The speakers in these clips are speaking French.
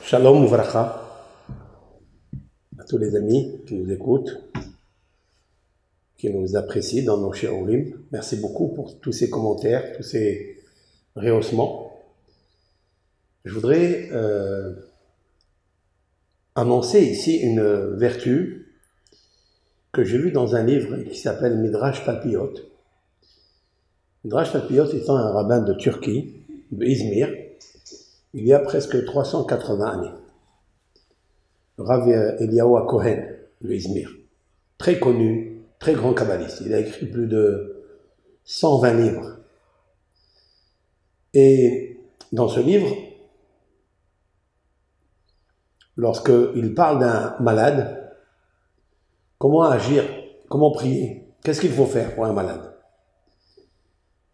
Shalom Uvracha à tous les amis qui nous écoutent, qui nous apprécient dans nos shiurim. Merci beaucoup pour tous ces commentaires, tous ces rehaussements. Je voudrais annoncer ici une vertu que j'ai lue dans un livre qui s'appelle Midrash Talpiot. Midrash Talpiot étant un rabbin de Turquie, de Izmir, il y a presque 380 années. Rav Eliyahu HaKohen de Izmir, très connu, très grand kabbaliste. Il a écrit plus de 120 livres. Et dans ce livre, lorsqu'il parle d'un malade, comment agir, comment prier, qu'est-ce qu'il faut faire pour un malade?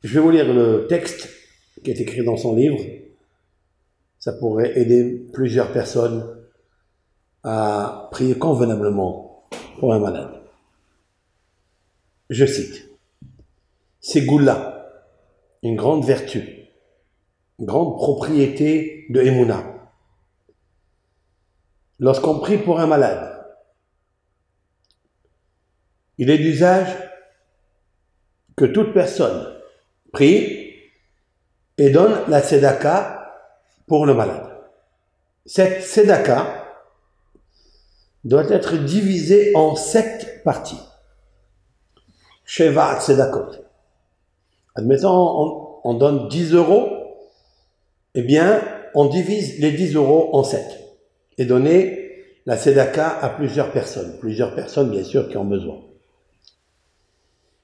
Je vais vous lire le texte qui est écrit dans son livre. Ça pourrait aider plusieurs personnes à prier convenablement pour un malade. Je cite: c'est Goula, une grande vertu, une grande propriété de Emouna. Lorsqu'on prie pour un malade, il est d'usage que toute personne prie et donne la tzedaka pour le malade. Cette tzedaka doit être divisée en 7 parties. Sheva tzedakot. Admettons, on donne 10 €, eh bien, on divise les 10 € en 7 et donner la tzedaka à plusieurs personnes, bien sûr, qui ont besoin.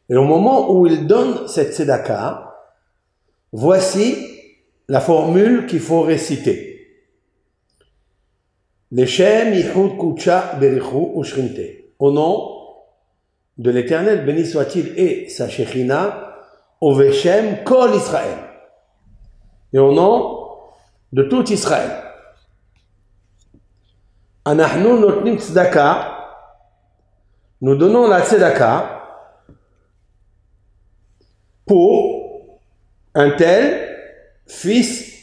Et au moment où il donne cette tzedaka, voici la formule qu'il faut réciter. Leshem yichud kucha berichu ushrinte. Au nom de l'Éternel, béni soit-il, et sa Shekhinah, oveshem kol Israël. Et au nom de tout Israël. Anachnu notnim tzedaka. Nous donnons la tzedaka pour un tel fils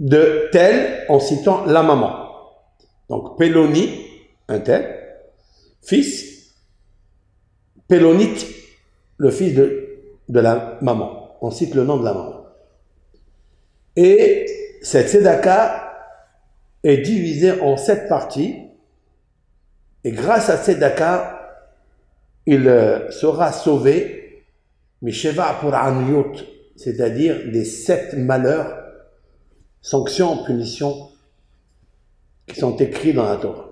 de tel, en citant la maman. Donc, Péloni, un tel, fils, Pélonite, le fils de la maman. On cite le nom de la maman. Et cette tzedaka est divisée en 7 parties. Et grâce à cette tzedaka, il sera sauvé, Misheva pour Aniyot, c'est-à-dire des 7 malheurs, sanctions, punitions, qui sont écrits dans la Torah.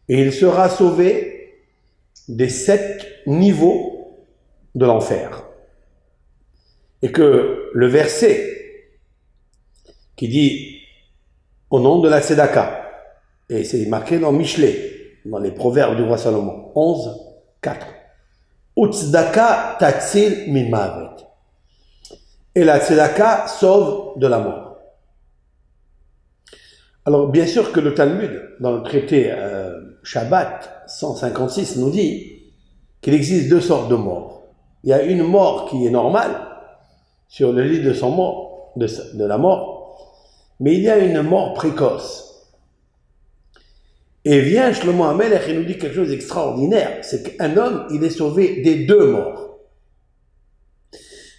Et il sera sauvé des 7 niveaux de l'enfer. Et que le verset qui dit au nom de la tzedaka, et c'est marqué dans Michelet, dans les proverbes du roi Salomon, 11, 4. Utzedaka tatzil min ma'avet. Et la tzedaka sauve de la mort. Alors, bien sûr que le Talmud, dans le traité Shabbat 156, nous dit qu'il existe 2 sortes de morts. Il y a une mort qui est normale, sur le lit de son mort, de la mort, mais il y a une mort précoce. Et vient Shlomo HaMelech et nous dit quelque chose d'extraordinaire, c'est qu'un homme, il est sauvé des 2 morts.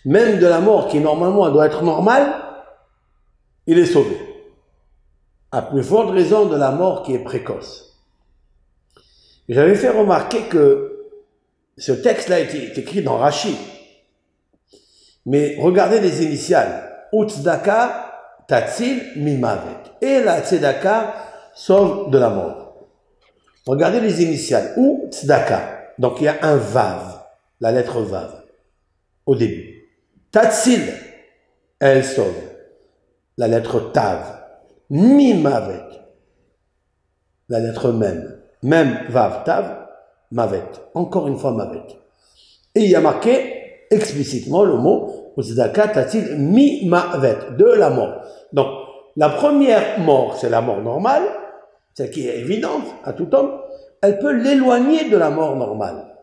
Même de la mort qui normalement doit être normale, il est sauvé. À plus forte raison de la mort qui est précoce. J'avais fait remarquer que ce texte-là est écrit dans Rashi. Mais regardez les initiales. Utzedaka tatzil min mavet. Et la tzedaka sauve de la mort. Regardez les initiales. Utzedaka. Donc il y a un vav, la lettre vav, au début. Tatzil, elle sauve. La lettre tav. Mi-mavet, la lettre même, vav, tav, mavet, encore une fois mavet. Et il y a marqué explicitement le mot Utzedaka tatzil mi-mavet, de la mort. Donc, la première mort, c'est la mort normale, celle qui est évidente à tout homme, elle peut l'éloigner de la mort normale.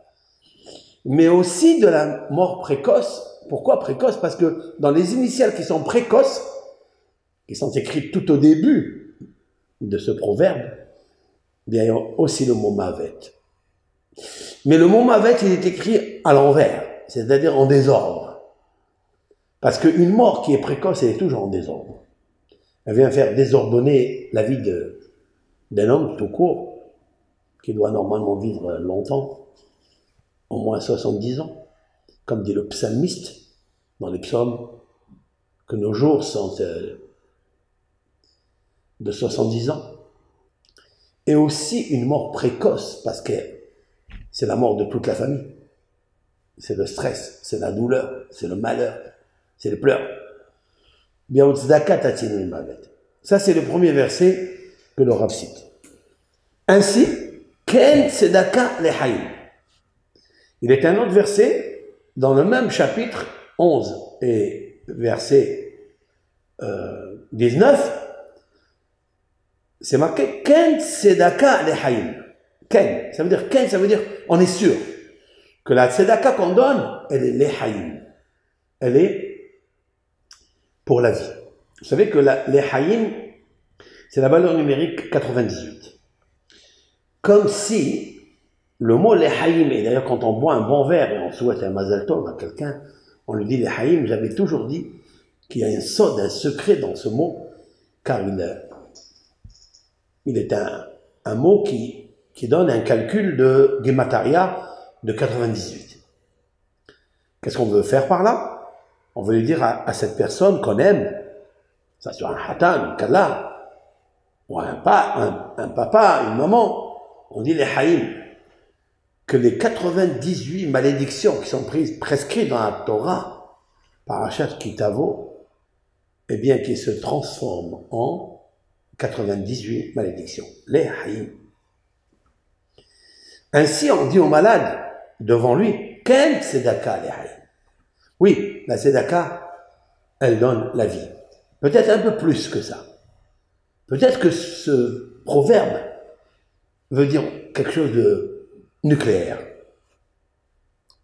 Mais aussi de la mort précoce. Pourquoi précoce? Parce que dans les initiales qui sont précoces, qui sont écrites tout au début de ce proverbe, bien, il y a aussi le mot mavet. Mais le mot mavet, il est écrit à l'envers, c'est-à-dire en désordre. Parce qu'une mort qui est précoce, elle est toujours en désordre. Elle vient faire désordonner la vie d'un homme tout court, qui doit normalement vivre longtemps, au moins 70 ans, comme dit le psalmiste dans les psaumes, que nos jours sont de 70 ans. Et aussi une mort précoce, parce que c'est la mort de toute la famille. C'est le stress, c'est la douleur, c'est le malheur, c'est les pleurs. Bien, ça, c'est le premier verset que le Rav cite. Ainsi, Ken Tzedaka Lehaim. Il est un autre verset dans le même chapitre 11 et verset 19. C'est marqué Ken Tzedaka Lehaim. Ken, ça veut dire on est sûr que la Tzedaka qu'on donne, elle est Lehaim. Elle est pour la vie. Vous savez que Lehaim, c'est la valeur numérique 98. Comme si le mot Lehaim, et d'ailleurs quand on boit un bon verre et on souhaite un Mazal Tov à quelqu'un, on lui dit Lehaim, j'avais toujours dit qu'il y a un secret dans ce mot, car il est un mot qui donne un calcul de Gemataria de 98. Qu'est-ce qu'on veut faire par là? On veut lui dire à cette personne qu'on aime, ça soit un hatan, un kala, ou un papa, une maman, on dit les haïm, que les 98 malédictions qui sont prescrites dans la Torah, Parashat Kitavo, eh bien, qui se transforment en 98 malédictions. Les haïm. Ainsi, on dit au malade, devant lui, Ken Tzedaka les haïm. Oui, la Tzedaka, elle donne la vie. Peut-être un peu plus que ça. Peut-être que ce proverbe veut dire quelque chose de nucléaire.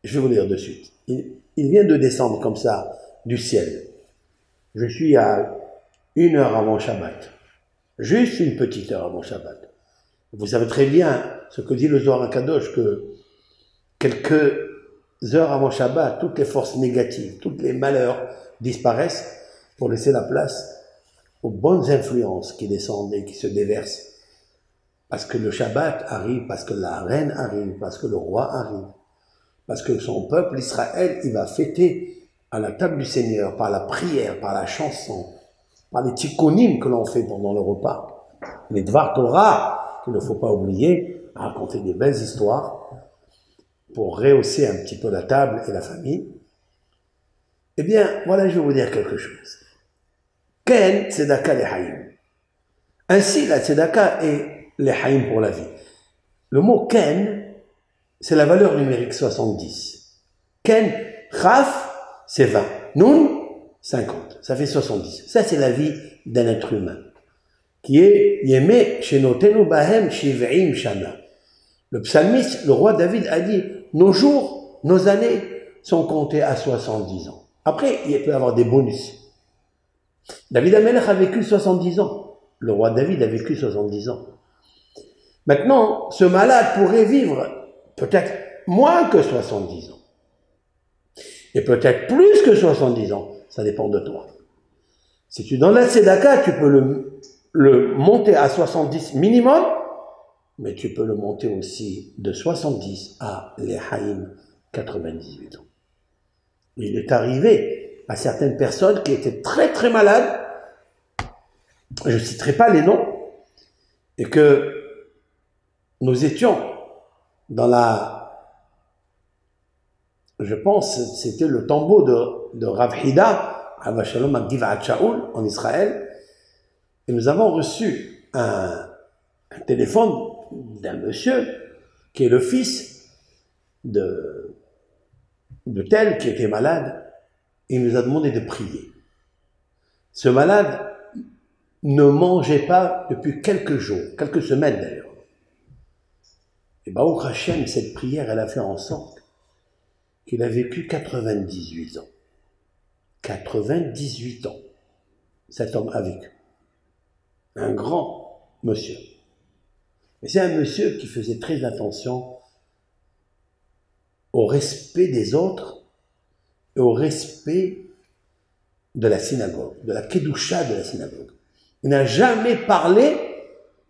Je vais vous lire de suite. Il vient de descendre comme ça du ciel. Je suis à 1 heure avant Shabbat. Juste une petite heure avant Shabbat. Vous savez très bien ce que dit le Zohar HaKadosh, que quelques heures avant Shabbat, toutes les forces négatives, tous les malheurs disparaissent pour laisser la place aux bonnes influences qui descendent et qui se déversent. Parce que le Shabbat arrive, parce que la reine arrive, parce que le roi arrive, parce que son peuple, Israël, il va fêter à la table du Seigneur, par la prière, par la chanson, par les tikkunim que l'on fait pendant le repas, les Dvar Torah, qu'il ne faut pas oublier, raconter des belles histoires, pour rehausser un petit peu la table et la famille. Eh bien, voilà, je vais vous dire quelque chose. Ken Tzedaka Lehaim. Ainsi, la Tzedaka est Lehaim pour la vie. Le mot Ken, c'est la valeur numérique 70. Ken, Chaf, c'est 20. Nun, 50. Ça fait 70. Ça, c'est la vie d'un être humain. Qui est Yeme Shenotenu Bahem Shiv'im Shana. Le psalmiste, le roi David, a dit nos jours, nos années sont comptés à 70 ans. Après, il peut y avoir des bonus. David Amelech a vécu 70 ans. Le roi David a vécu 70 ans. Maintenant, ce malade pourrait vivre peut-être moins que 70 ans. Et peut-être plus que 70 ans. Ça dépend de toi. Si tu donnes la tzedaka, tu peux le monter à 70 minimum, mais tu peux le monter aussi de 70 à Lehaim 98 ans. Il est arrivé à certaines personnes qui étaient très très malades, je ne citerai pas les noms, et que nous étions dans je pense, c'était le tombeau de Rav Hida, Rav Shalom Abdivat Shaul, en Israël, et nous avons reçu un téléphone d'un monsieur qui est le fils de tel qui était malade, et il nous a demandé de prier. Ce malade ne mangeait pas depuis quelques jours, quelques semaines d'ailleurs. Et Baruch Hashem, cette prière, elle a fait en sorte qu'il a vécu 98 ans. 98 ans, cet homme a vécu. Un grand. monsieur. Mais c'est un monsieur qui faisait très attention au respect des autres et au respect de la synagogue, de la kedusha de la synagogue. Il n'a jamais parlé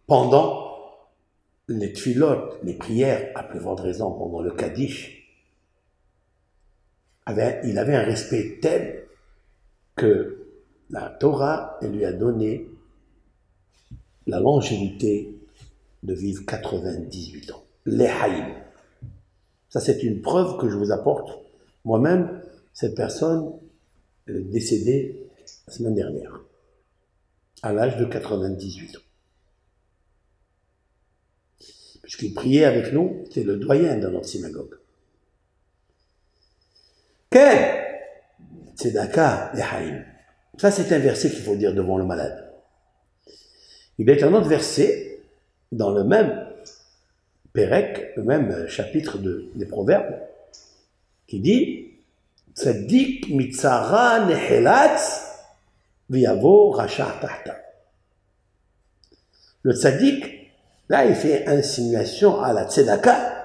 pendant les tfilot, les prières à plus forte raison, pendant le Kaddish. Il avait un respect tel que la Torah lui a donné la longévité de vivre 98 ans. Les haïm. Ça, c'est une preuve que je vous apporte. Moi-même, cette personne est décédée la semaine dernière, à l'âge de 98 ans. Puisqu'il priait avec nous, c'est le doyen de notre synagogue. Quel tzedaka les haïm. Ça, c'est un verset qu'il faut dire devant le malade. Il y a un autre verset dans le même Pérec, le même chapitre des Proverbes, qui dit Tzadik mitzara nehelatz v'yavo rasha tahta. Le tzadik, là, il fait insinuation à la tzedaka.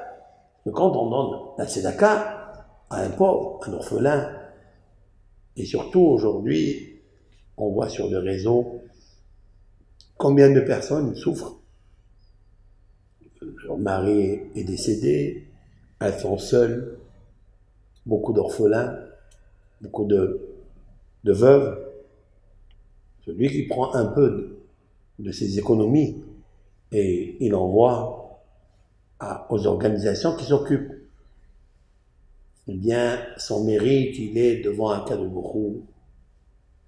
Quand on donne la tzedaka à un pauvre, un orphelin, et surtout aujourd'hui, on voit sur le réseau combien de personnes souffrent. Leur mari est décédé, elles sont seules, beaucoup d'orphelins, beaucoup de veuves. Celui qui prend un peu de ses économies et il envoie aux organisations qui s'occupent. Eh bien, son mérite, il est devant un cas de beaucoup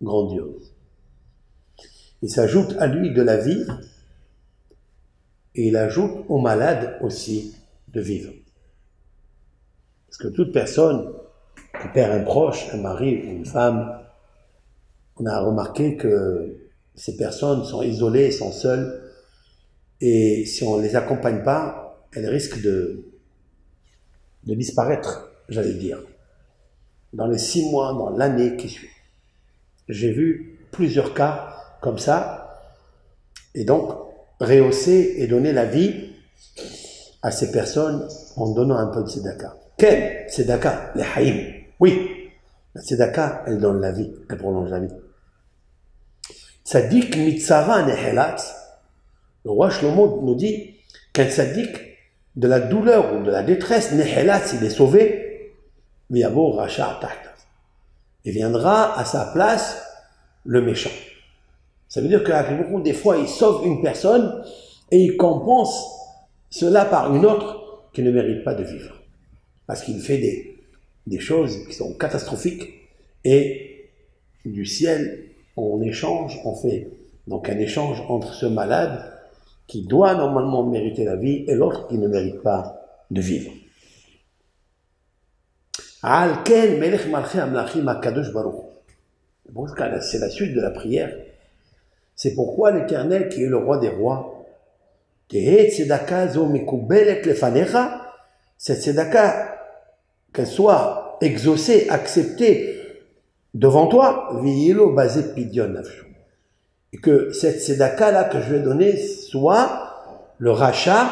grandiose. Il s'ajoute à lui de la vie et il ajoute aux malades aussi de vivre. Parce que toute personne qui perd un proche, un mari ou une femme, on a remarqué que ces personnes sont isolées, sont seules, et si on ne les accompagne pas, elles risquent de disparaître, j'allais dire, dans les 6 mois, dans l'année qui suit. J'ai vu plusieurs cas comme ça, et donc rehausser et donner la vie à ces personnes en donnant un peu de tzedaka. Quel tzedaka? Les haïm. Oui, la tzedaka, elle donne la vie, elle prolonge la vie. Tzadik mitzara nehelat. Le roi Shlomo nous dit qu'un tzaddik, de la douleur ou de la détresse, nehelat, il est sauvé, v'yavo rasha tahta. Et viendra à sa place le méchant. Ça veut dire qu'à beaucoup des fois, il sauve une personne et il compense cela par une autre qui ne mérite pas de vivre. Parce qu'il fait des choses qui sont catastrophiques et du ciel, en échange, on fait donc un échange entre ce malade qui doit normalement mériter la vie et l'autre qui ne mérite pas de vivre. Al-Ken Melech Malchei Amlachim HaKadosh Baruch. C'est la suite de la prière. C'est pourquoi l'Éternel, qui est le roi des rois, cette tzedaka, qu'elle soit exaucée, acceptée devant toi, et que cette tzedaka là que je vais donner soit le rachat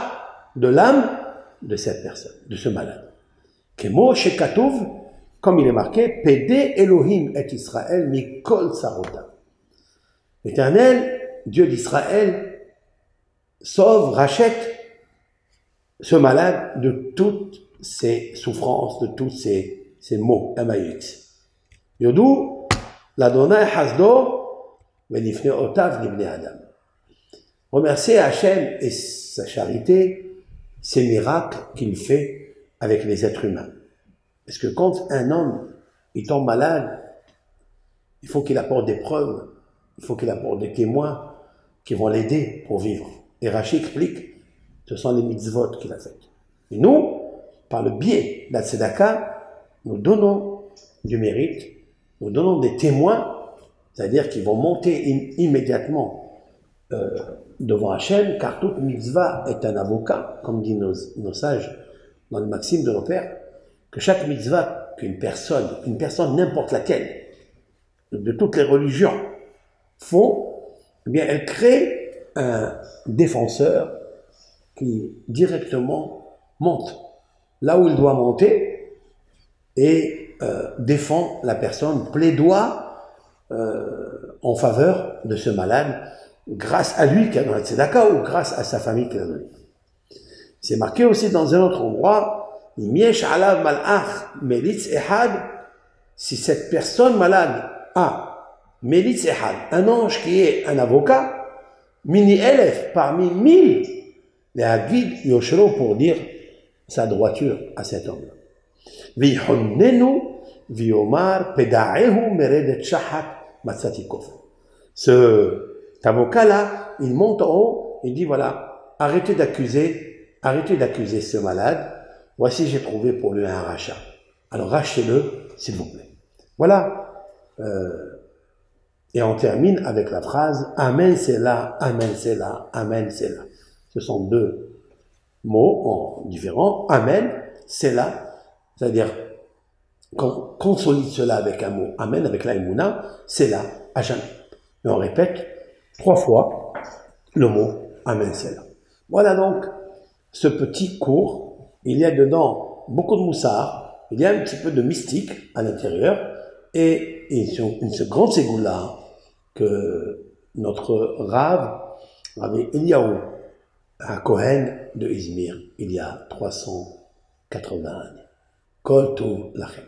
de l'âme de cette personne, de ce malade. Comme il est marqué, Pédé Elohim et Israël mikol sarota. L'Éternel, Dieu d'Israël, sauve, rachète ce malade de toutes ses souffrances, de tous ses maux, M-A-X. Yodou, l'Adonai Hasdo, Velifne Otav Libne Adam. Remerciez Hachem et sa charité, ces miracles qu'il fait avec les êtres humains. Parce que quand un homme il tombe malade, il faut qu'il apporte des preuves, il faut qu'il apporte des témoins qui vont l'aider pour vivre. Et Rashi explique, ce sont les mitzvot qu'il a faites. Et nous, par le biais de la tzedaka, nous donnons du mérite, nous donnons des témoins, c'est-à-dire qu'ils vont monter immédiatement devant Hachem, car toute mitzvah est un avocat, comme disent nos sages dans le maxime de nos pères, que chaque mitzvah qu'une personne n'importe laquelle, de toutes les religions, font, eh bien, elle crée un défenseur qui directement monte là où il doit monter et défend la personne, plaidoie en faveur de ce malade grâce à lui qui a donné le tzedaka ou grâce à sa famille qui l'a donné. C'est marqué aussi dans un autre endroit, si cette personne malade a Melitz Ehad, un ange qui est un avocat, Mini Elef, parmi 1000, les Hagid Yoshro pour dire sa droiture à cet homme. Vihonnenu Viomar Peda'ehu Meredet Shahat Matsatikov. Cet avocat-là, il monte en haut, il dit voilà, arrêtez d'accuser ce malade, voici j'ai trouvé pour lui un rachat. Alors rachetez-le, s'il vous plaît. Voilà. Et on termine avec la phrase Amen c'est là, Amen c'est là, Amen c'est là. Ce sont deux mots différents. Amen, c'est là, c'est-à-dire qu'on consolide cela avec un mot. Amen avec la Emouna, c'est là, à jamais. Et on répète 3 fois le mot Amen c'est là. Voilà donc ce petit cours. Il y a dedans beaucoup de moussard, il y a un petit peu de mystique à l'intérieur et une grande ségoula que notre Rav avait Eliaou à Cohen de Izmir il y a 380 années. Kol Tov Lachem.